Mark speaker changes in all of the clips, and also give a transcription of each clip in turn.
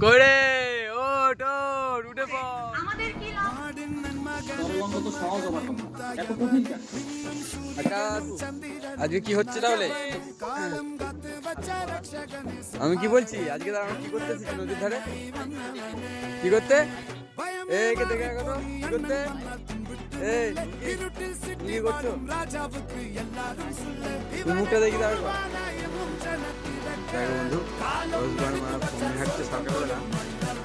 Speaker 1: করে ওঠ ওঠ উঠে পড়।
Speaker 2: আমাদের কি লাভ?
Speaker 3: সর্বঙ্গ তো সহজ হবার কথা, এত কঠিন কেন?
Speaker 1: আকাশ, আজকে কি হচ্ছে তাহলে? আমি কি বলছি আজকে আমরা কি করতে এসেছি নদীর ধারে? কি করতে? কে দেখে কত কি করতে? এই কি করছো? তুমি মুখটা দেখি দাও একবার। দেখো বন্ধু, রোজগার মারা ফোন ঘাটছে সকালবেলা,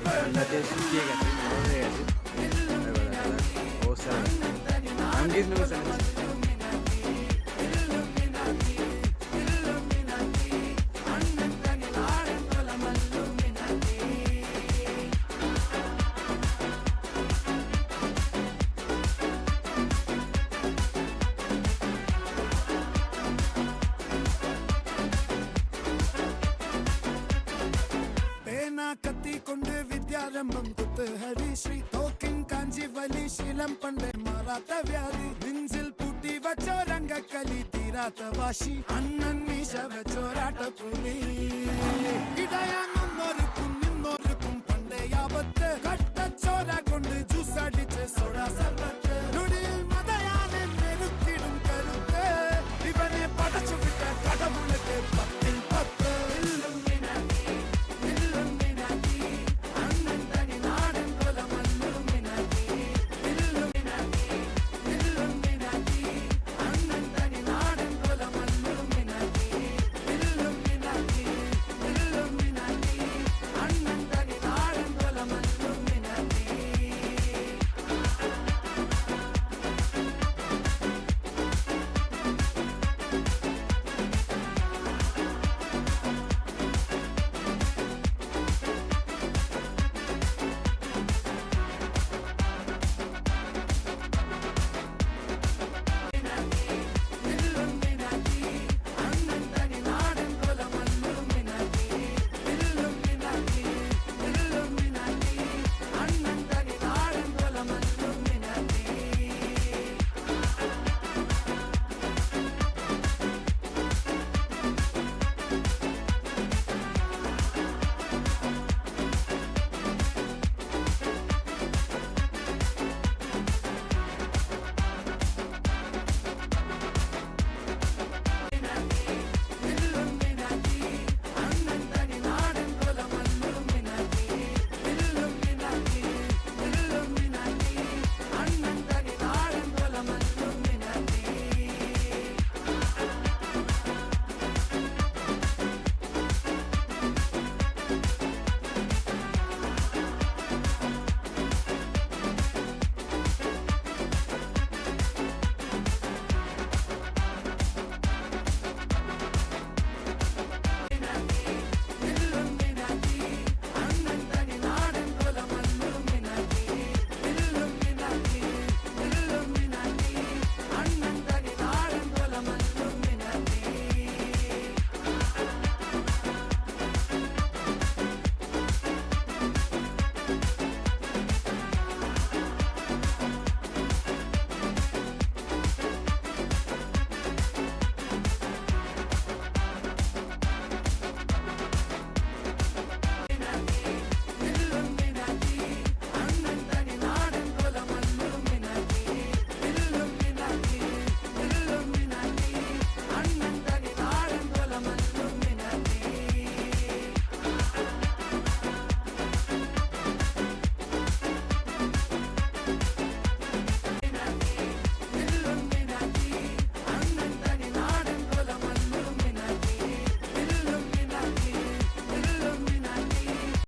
Speaker 1: ঠান্ডাতে শুকিয়ে গেছে, নরম হয়ে গেছে। অবস্থা আমি কিছু নেবো।
Speaker 4: കത്തി കൊണ്ട് വിദ്യാരംഭം കുത്തുഹരി ശ്രീ തോക്കിൻ കാഞ്ചി വലി ശീലം പണ്ടേ മാറാത്ത വ്യാധി നെഞ്ചിൽ പൂട്ടി വച്ചോ രംഗക്കലി തീരാത്ത വാശി അണ്ണൻ മീശ വെച്ചോരാട്ട പുലി ഇടയാങ്ങോ